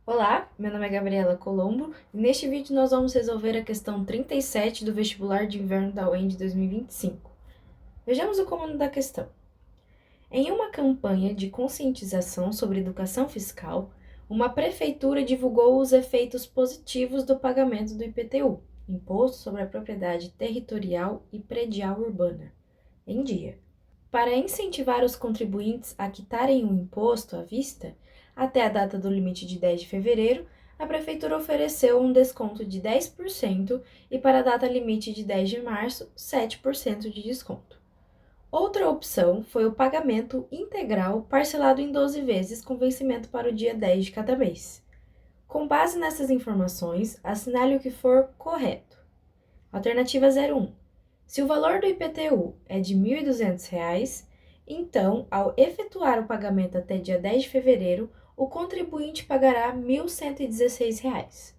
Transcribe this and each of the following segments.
Olá, meu nome é Gabriela Colombo e neste vídeo nós vamos resolver a questão 37 do vestibular de inverno da UEM 2025. Vejamos o comando da questão. Em uma campanha de conscientização sobre educação fiscal, uma prefeitura divulgou os efeitos positivos do pagamento do IPTU, Imposto sobre a Propriedade Territorial e Predial Urbana, em dia. Para incentivar os contribuintes a quitarem o imposto à vista, até a data do limite de 10 de fevereiro, a Prefeitura ofereceu um desconto de 10% e para a data limite de 10 de março, 7% de desconto. Outra opção foi o pagamento integral parcelado em 12 vezes com vencimento para o dia 10 de cada mês. Com base nessas informações, assinale o que for correto. Alternativa 01. Se o valor do IPTU é de R$ 1.200, então, ao efetuar o pagamento até dia 10 de fevereiro, o contribuinte pagará R$ 1.116.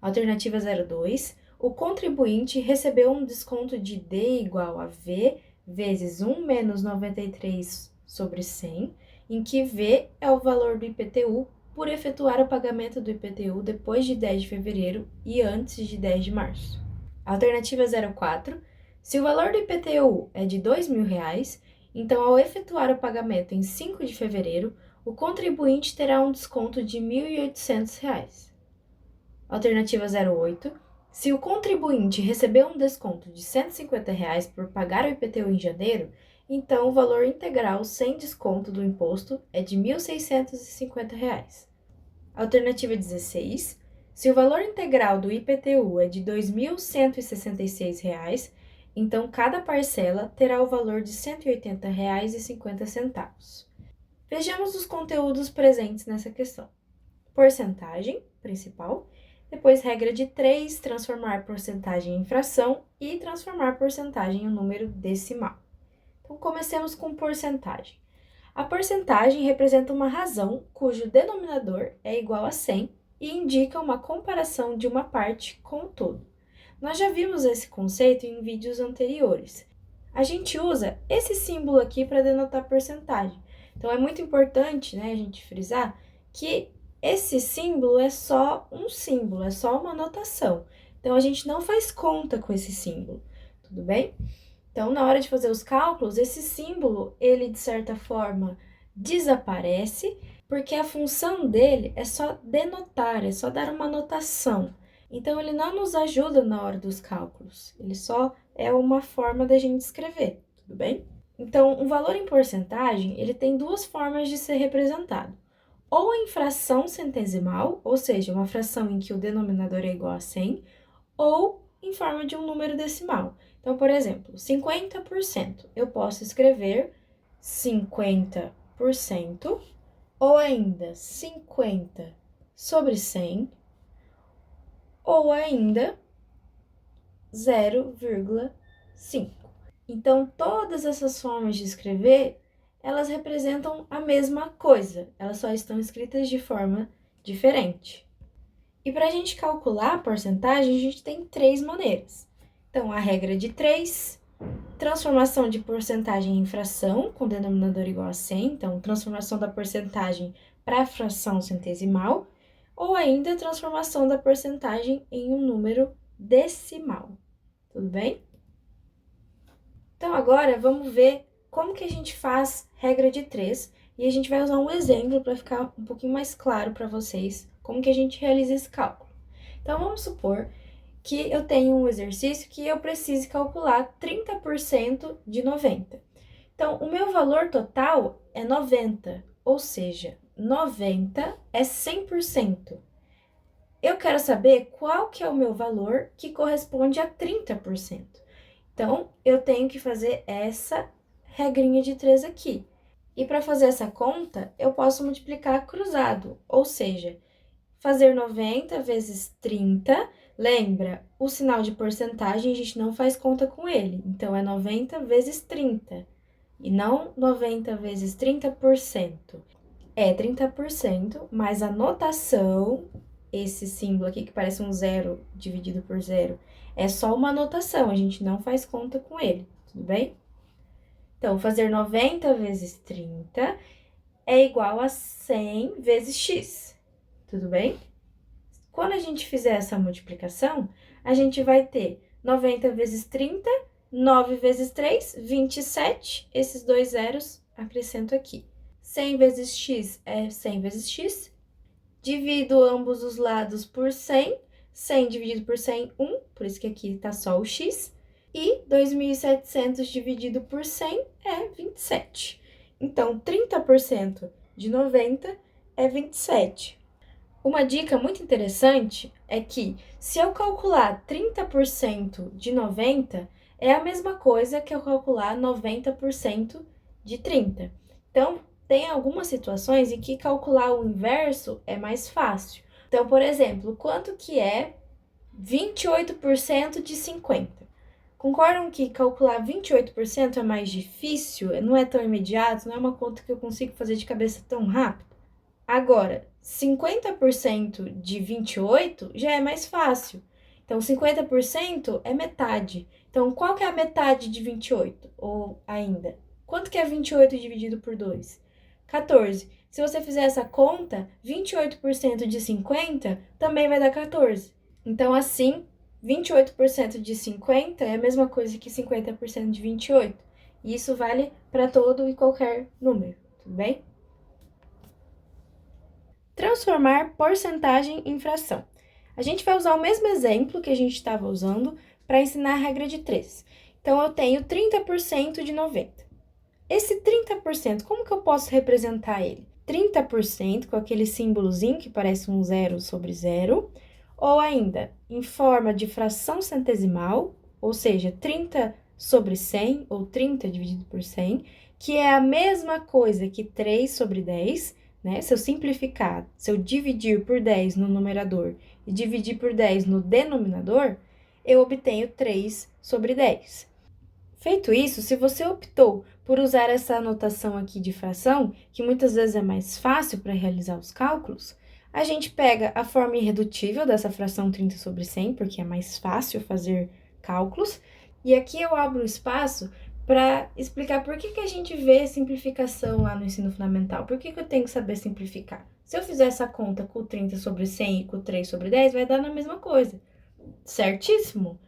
Alternativa 02. O contribuinte recebeu um desconto de D igual a V vezes 1 menos 93 sobre 100, em que V é o valor do IPTU por efetuar o pagamento do IPTU depois de 10 de fevereiro e antes de 10 de março. Alternativa 04. Se o valor do IPTU é de R$ 2.000, então, ao efetuar o pagamento em 5 de fevereiro, o contribuinte terá um desconto de R$ 1.800. Alternativa 08. Se o contribuinte recebeu um desconto de R$ 150 por pagar o IPTU em janeiro, então o valor integral sem desconto do imposto é de R$ 1.650. Alternativa 16. Se o valor integral do IPTU é de R$ 2.166, então cada parcela terá o valor de R$ 180,50. Vejamos os conteúdos presentes nessa questão. Porcentagem, principal. Depois, regra de 3, transformar porcentagem em fração e transformar porcentagem em um número decimal. Então, comecemos com porcentagem. A porcentagem representa uma razão cujo denominador é igual a 100 e indica uma comparação de uma parte com o todo. Nós já vimos esse conceito em vídeos anteriores. A gente usa esse símbolo aqui para denotar porcentagem. Então, é muito importante, a gente frisar que esse símbolo é só um símbolo, é só uma notação. Então, a gente não faz conta com esse símbolo, tudo bem? Então, na hora de fazer os cálculos, esse símbolo, ele de certa forma desaparece, porque a função dele é só denotar, é só dar uma notação. Então, ele não nos ajuda na hora dos cálculos, ele só é uma forma da gente escrever, tudo bem? Então, um valor em porcentagem, ele tem duas formas de ser representado. Ou em fração centesimal, ou seja, uma fração em que o denominador é igual a 100, ou em forma de um número decimal. Então, por exemplo, 50%, eu posso escrever 50%, ou ainda 50 sobre 100, ou ainda 0,5. Então, todas essas formas de escrever, elas representam a mesma coisa, elas só estão escritas de forma diferente. E para a gente calcular a porcentagem, a gente tem três maneiras. Então, a regra de 3, transformação de porcentagem em fração, com denominador igual a 100, então, transformação da porcentagem para a fração centesimal, ou ainda transformação da porcentagem em um número decimal. Tudo bem? Então, agora, vamos ver como que a gente faz regra de 3, e a gente vai usar um exemplo para ficar um pouquinho mais claro para vocês como que a gente realiza esse cálculo. Então, vamos supor que eu tenho um exercício que eu precise calcular 30% de 90. Então, o meu valor total é 90, ou seja, 90 é 100%. Eu quero saber qual que é o meu valor que corresponde a 30%. Então, eu tenho que fazer essa regrinha de 3 aqui. E para fazer essa conta, eu posso multiplicar cruzado, ou seja, fazer 90 vezes 30. Lembra, o sinal de porcentagem a gente não faz conta com ele. Então, é 90 vezes 30. E não 90 vezes 30%. É 30%, mas a notação, esse símbolo aqui que parece um zero dividido por zero, é só uma notação, a gente não faz conta com ele, tudo bem? Então, fazer 90 vezes 30 é igual a 100 vezes x. tudo bem? Quando a gente fizer essa multiplicação, a gente vai ter 90 vezes 30, 9 vezes 3, 27. Esses dois zeros acrescento aqui. 100 vezes x é 100 vezes x. Divido ambos os lados por 100. 100 dividido por 100, 1. Por isso que aqui está só o x. E 2.700 dividido por 100 é 27. Então, 30% de 90 é 27. Uma dica muito interessante é que, se eu calcular 30% de 90, é a mesma coisa que eu calcular 90% de 30. Então, tem algumas situações em que calcular o inverso é mais fácil. Então, por exemplo, quanto que é 28% de 50? Concordam que calcular 28% é mais difícil, não é tão imediato, não é uma conta que eu consigo fazer de cabeça tão rápido? Agora, 50% de 28 já é mais fácil. Então, 50% é metade. Então, qual que é a metade de 28? Ou ainda, quanto que é 28 dividido por 2? 14. Se você fizer essa conta, 28% de 50 também vai dar 14. Então, assim, 28% de 50 é a mesma coisa que 50% de 28. E isso vale para todo e qualquer número, tudo bem? Transformar porcentagem em fração. A gente vai usar o mesmo exemplo que a gente estava usando para ensinar a regra de 3. Então, eu tenho 30% de 90. Esse 30%, como que eu posso representar ele? 30% com aquele símbolozinho que parece um zero sobre zero, ou ainda em forma de fração centesimal, ou seja, 30 sobre 100, ou 30 dividido por 100, que é a mesma coisa que 3 sobre 10, né? Se eu simplificar, se eu dividir por 10 no numerador e dividir por 10 no denominador, eu obtenho 3 sobre 10. Feito isso, se você optou por usar essa anotação aqui de fração, que muitas vezes é mais fácil para realizar os cálculos, a gente pega a forma irredutível dessa fração 30 sobre 100, porque é mais fácil fazer cálculos, e aqui eu abro espaço para explicar por que a gente vê simplificação lá no ensino fundamental. Por que eu tenho que saber simplificar? Se eu fizer essa conta com 30 sobre 100 e com 3 sobre 10, vai dar na mesma coisa. Certíssimo?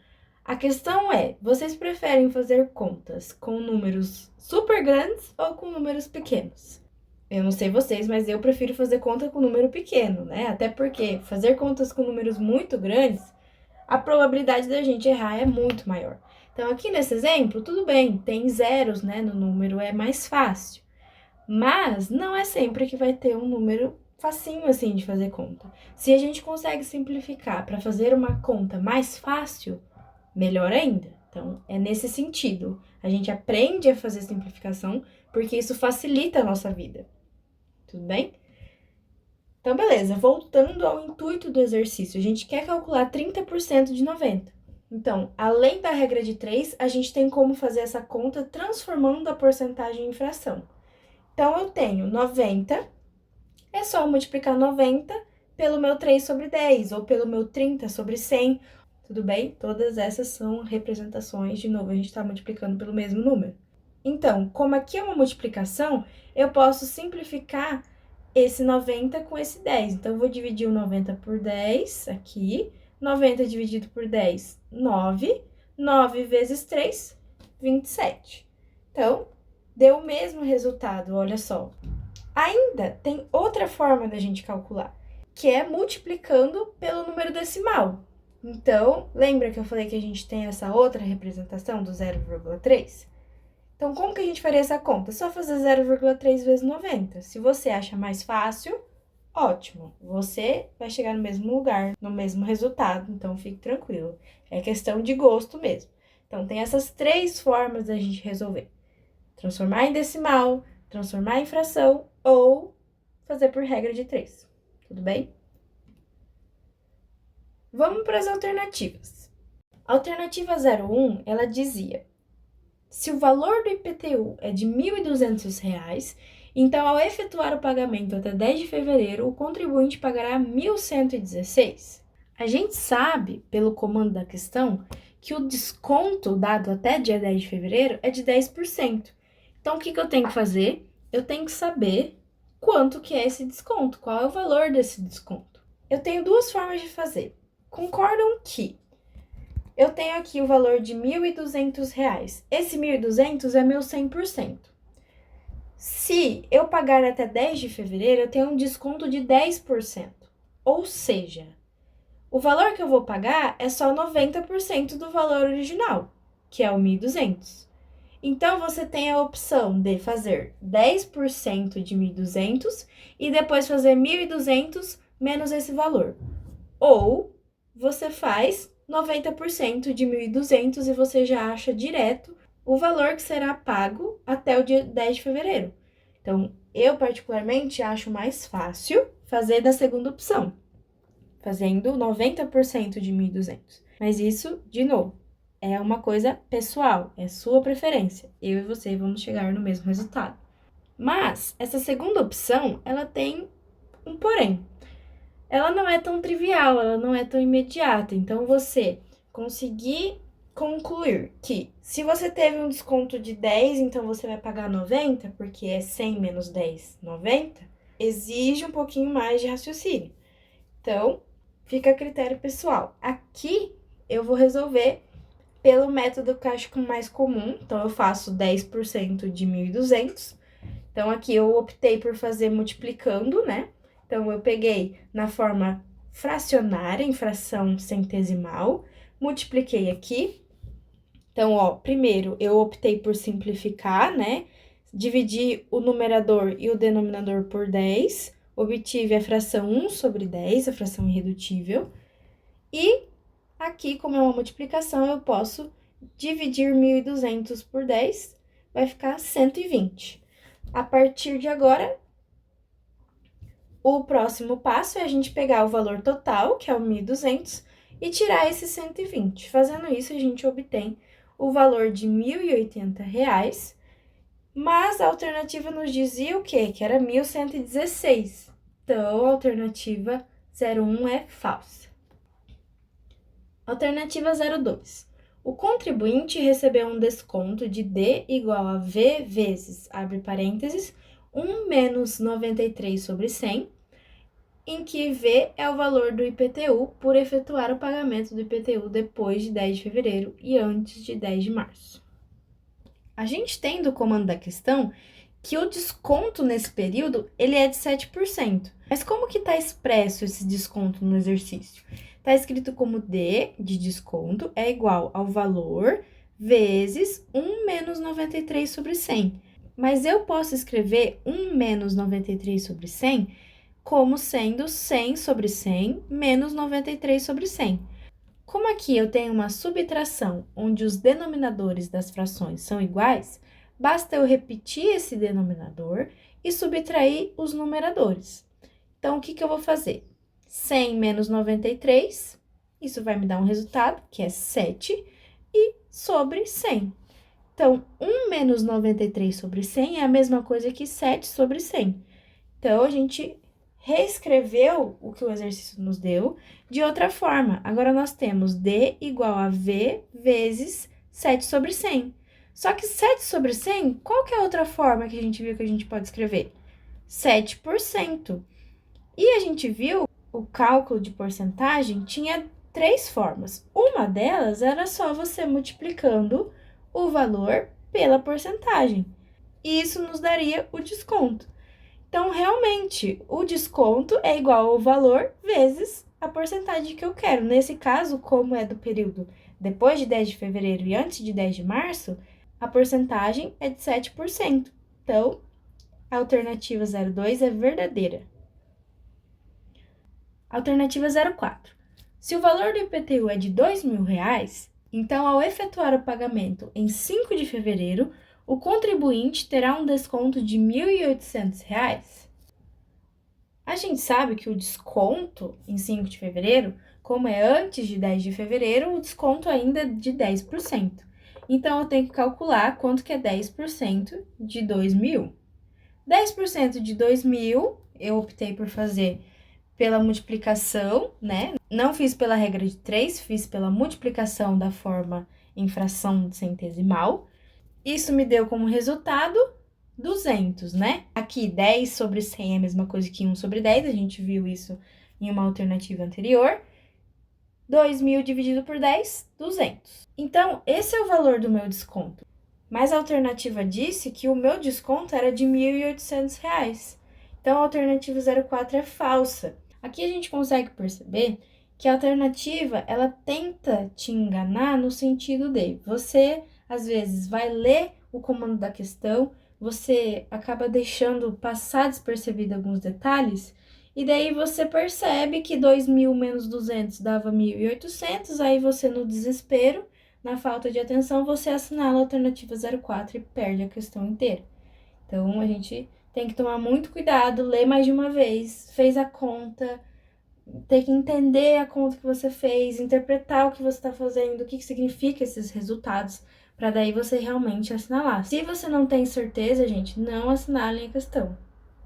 A questão é, vocês preferem fazer contas com números super grandes ou com números pequenos? Eu não sei vocês, mas eu prefiro fazer conta com número pequeno, né? Até porque fazer contas com números muito grandes, a probabilidade da gente errar é muito maior. Então, aqui nesse exemplo, tudo bem, tem zeros, né, no número, é mais fácil. Mas não é sempre que vai ter um número facinho assim de fazer conta. Se a gente consegue simplificar para fazer uma conta mais fácil, melhor ainda. Então, é nesse sentido. A gente aprende a fazer simplificação porque isso facilita a nossa vida. Tudo bem? Então, beleza. Voltando ao intuito do exercício, a gente quer calcular 30% de 90. Então, além da regra de 3, a gente tem como fazer essa conta transformando a porcentagem em fração. Então, eu tenho 90, é só multiplicar 90 pelo meu 3 sobre 10, ou pelo meu 30 sobre 100, tudo bem? Todas essas são representações, de novo, a gente está multiplicando pelo mesmo número. Então, como aqui é uma multiplicação, eu posso simplificar esse 90 com esse 10. Então, eu vou dividir o 90 por 10 aqui. 90 dividido por 10, 9. 9 vezes 3, 27. Então, deu o mesmo resultado, olha só. Ainda tem outra forma da gente calcular, que é multiplicando pelo número decimal. Então, lembra que eu falei que a gente tem essa outra representação do 0,3? Então, como que a gente faria essa conta? Só fazer 0,3 vezes 90. Se você acha mais fácil, ótimo. Você vai chegar no mesmo lugar, no mesmo resultado, então fique tranquilo. É questão de gosto mesmo. Então, tem essas 3 formas da gente resolver. Transformar em decimal, transformar em fração ou fazer por regra de 3. Tudo bem? Vamos para as alternativas. A alternativa 01, ela dizia: se o valor do IPTU é de R$ 1.200, então ao efetuar o pagamento até 10 de fevereiro, o contribuinte pagará R$ 1.116. A gente sabe, pelo comando da questão, que o desconto dado até dia 10 de fevereiro é de 10%. Então, o que eu tenho que fazer? Eu tenho que saber quanto que é esse desconto, qual é o valor desse desconto. eu tenho duas formas de fazer. Concordam que eu tenho aqui o valor de R$ 1.200. Esse 1.200 é meu 100%. Se eu pagar até 10 de fevereiro, eu tenho um desconto de 10%. Ou seja, o valor que eu vou pagar é só 90% do valor original, que é o 1.200. Então, você tem a opção de fazer 10% de 1.200 e depois fazer 1.200 menos esse valor. Ou você faz 90% de 1.200 e você já acha direto o valor que será pago até o dia 10 de fevereiro. Então, eu particularmente acho mais fácil fazer da segunda opção, fazendo 90% de 1.200. Mas isso, de novo, é uma coisa pessoal, é sua preferência. Eu e você vamos chegar no mesmo resultado. Mas essa segunda opção, ela tem um porém. Ela não é tão trivial, ela não é tão imediata. Então, você conseguir concluir que se você teve um desconto de 10, então você vai pagar 90, porque é 100 menos 10, 90, exige um pouquinho mais de raciocínio. Então, fica a critério pessoal. Aqui, eu vou resolver pelo método que eu acho mais comum. Então, eu faço 10% de 1.200. Então, aqui eu optei por fazer multiplicando, né? Então, eu peguei na forma fracionária, em fração centesimal, multipliquei aqui. Então, ó, primeiro eu optei por simplificar, né? Dividi o numerador e o denominador por 10, obtive a fração 1 sobre 10, a fração irredutível. E aqui, como é uma multiplicação, eu posso dividir 1.200 por 10, vai ficar 120. A partir de agora, o próximo passo é a gente pegar o valor total, que é o 1.200, e tirar esse 120. Fazendo isso, a gente obtém o valor de R$ 1.080, mas a alternativa nos dizia o quê? Que era 1.116. Então, a alternativa 01 é falsa. Alternativa 02. O contribuinte recebeu um desconto de D igual a V vezes, abre parênteses, 1 menos 93 sobre 100, em que V é o valor do IPTU por efetuar o pagamento do IPTU depois de 10 de fevereiro e antes de 10 de março. A gente tem do comando da questão que o desconto nesse período ele é de 7%. Mas como que está expresso esse desconto no exercício? Está escrito como D de desconto é igual ao valor vezes 1 menos 93 sobre 100. Mas eu posso escrever 1 menos 93 sobre 100 como sendo 100 sobre 100 menos 93 sobre 100. Como aqui eu tenho uma subtração onde os denominadores das frações são iguais, basta eu repetir esse denominador e subtrair os numeradores. Então, o que eu vou fazer? 100 menos 93, isso vai me dar um resultado, que é 7, e sobre 100. Então, 1 menos 93 sobre 100 é a mesma coisa que 7 sobre 100. Então, a gente reescreveu o que o exercício nos deu de outra forma. Agora, nós temos D igual a V vezes 7 sobre 100. Só que 7 sobre 100, qual que é a outra forma que a gente viu que a gente pode escrever? 7%. E a gente viu o cálculo de porcentagem tinha 3 formas. Uma delas era só você multiplicando o valor pela porcentagem. E isso nos daria o desconto. Então, realmente, o desconto é igual ao valor vezes a porcentagem que eu quero. Nesse caso, como é do período depois de 10 de fevereiro e antes de 10 de março, a porcentagem é de 7%. Então, a alternativa 02 é verdadeira. Alternativa 04. Se o valor do IPTU é de R$ 2.000, então, ao efetuar o pagamento em 5 de fevereiro, o contribuinte terá um desconto de R$ 1.800. A gente sabe que o desconto em 5 de fevereiro, como é antes de 10 de fevereiro, o desconto ainda é de 10%. Então, eu tenho que calcular quanto que é 10% de 2.000. 10% de 2.000, eu optei por fazer pela multiplicação, né? Não fiz pela regra de 3, fiz pela multiplicação da forma em fração centesimal. Isso me deu como resultado 200, né? Aqui, 10 sobre 100 é a mesma coisa que 1 sobre 10, a gente viu isso em uma alternativa anterior. 2.000 dividido por 10, 200. Então, esse é o valor do meu desconto. Mas a alternativa disse que o meu desconto era de R$ 1.800. Então, a alternativa 04 é falsa. Aqui a gente consegue perceber que a alternativa, ela tenta te enganar no sentido de você, às vezes, vai ler o comando da questão, você acaba deixando passar despercebido alguns detalhes, e daí você percebe que 2.000 menos 200 dava 1.800, aí você, no desespero, na falta de atenção, você assinala a alternativa 04 e perde a questão inteira. Então, a gente tem que tomar muito cuidado, ler mais de uma vez, fez a conta, tem que entender a conta que você fez, interpretar o que você está fazendo, o que significa esses resultados, para daí você realmente assinalar. Se você não tem certeza, gente, não assinalem a questão.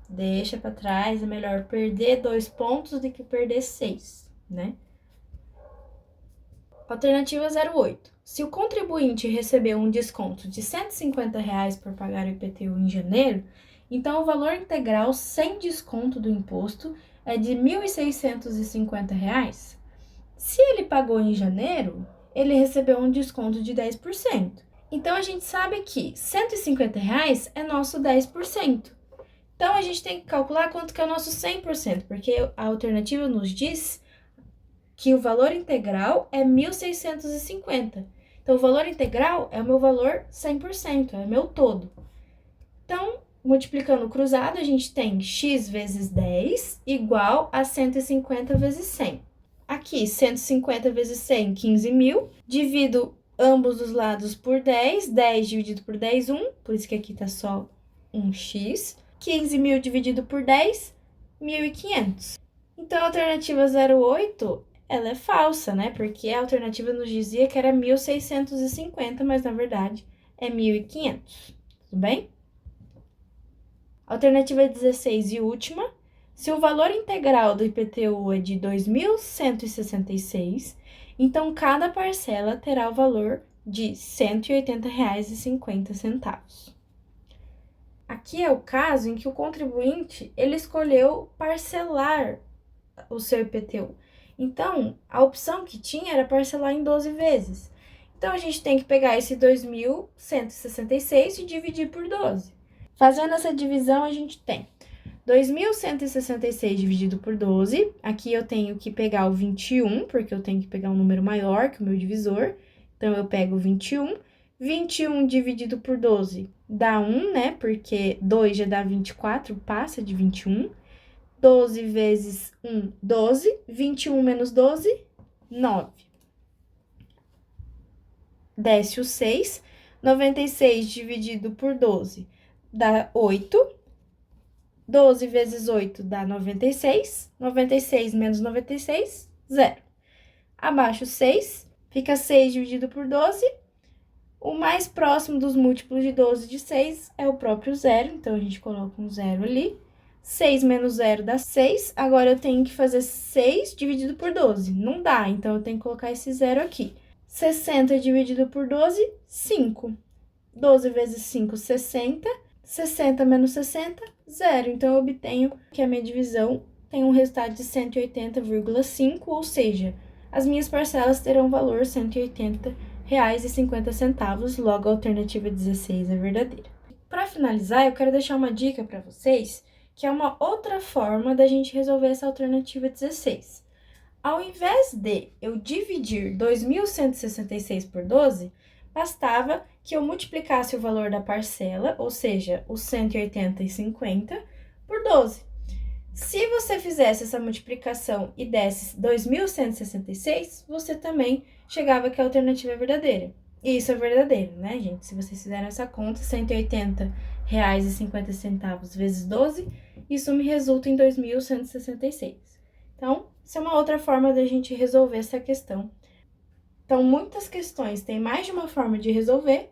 Deixa para trás, é melhor perder 2 pontos do que perder 6, né? Alternativa 08. Se o contribuinte recebeu um desconto de R$ 150 por pagar o IPTU em janeiro, então o valor integral sem desconto do imposto é de R$ 1.650. Se ele pagou em janeiro, ele recebeu um desconto de 10%. Então, a gente sabe que R$ 150 é nosso 10%. Então, a gente tem que calcular quanto que é o nosso 100%, porque a alternativa nos diz que o valor integral é 1.650. Então, o valor integral é o meu valor 100%, é o meu todo. Então, multiplicando o cruzado, a gente tem x vezes 10 igual a 150 vezes 100. Aqui, 150 vezes 100, 15.000. Divido ambos os lados por 10. 10 dividido por 10, 1. Por isso que aqui tá só 1x. 15.000 dividido por 10, 1.500. Então, a alternativa 08, ela é falsa, né? Porque a alternativa nos dizia que era 1.650, mas na verdade é 1.500. Tudo bem? Alternativa 16 e última. Se o valor integral do IPTU é de R$ 2.166, então cada parcela terá o valor de R$ 180,50. Aqui é o caso em que o contribuinte ele escolheu parcelar o seu IPTU. Então, a opção que tinha era parcelar em 12 vezes. Então, a gente tem que pegar esse 2.166 e dividir por 12. Fazendo essa divisão, a gente tem 2.166 dividido por 12. Aqui eu tenho que pegar o 21, porque eu tenho que pegar um número maior que o meu divisor. Então, eu pego o 21. 21 dividido por 12 dá 1, né? Porque 2 já dá 24, passa de 21. 12 vezes 1, 12. 21 menos 12, 9. Desce o 6. 96 dividido por 12 dá 8. 12 vezes 8 dá 96. 96 menos 96, 0. Abaixo 6. Fica 6 dividido por 12. O mais próximo dos múltiplos de 12 de 6 é o próprio 0. Então, a gente coloca um 0 ali. 6 menos 0 dá 6. Agora, eu tenho que fazer 6 dividido por 12. Não dá, então eu tenho que colocar esse 0 aqui. 60 dividido por 12, 5. 12 vezes 5, 60. 60 menos 60, 0. Então, eu obtenho que a minha divisão tem um resultado de 180,5, ou seja, as minhas parcelas terão valor R$ 180,50, logo a alternativa 16 é verdadeira. Para finalizar, eu quero deixar uma dica para vocês, que é uma outra forma da gente resolver essa alternativa 16. Ao invés de eu dividir 2.166 por 12, bastava que eu multiplicasse o valor da parcela, ou seja, os 180,50, por 12. Se você fizesse essa multiplicação e desse 2.166, você também chegava que a alternativa é verdadeira. E isso é verdadeiro, né, gente? Se vocês fizerem essa conta, R$ 180,50 vezes 12, isso me resulta em 2.166. Então, isso é uma outra forma da gente resolver essa questão. Então, muitas questões têm mais de uma forma de resolver,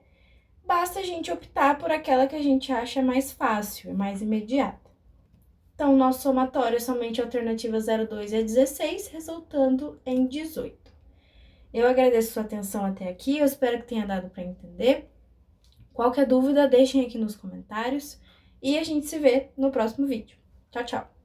basta a gente optar por aquela que a gente acha mais fácil, mais imediata. Então, nosso somatório é somente a alternativa 02 é 16, resultando em 18. Eu agradeço sua atenção até aqui, eu espero que tenha dado para entender. Qualquer dúvida, deixem aqui nos comentários e a gente se vê no próximo vídeo. Tchau, tchau!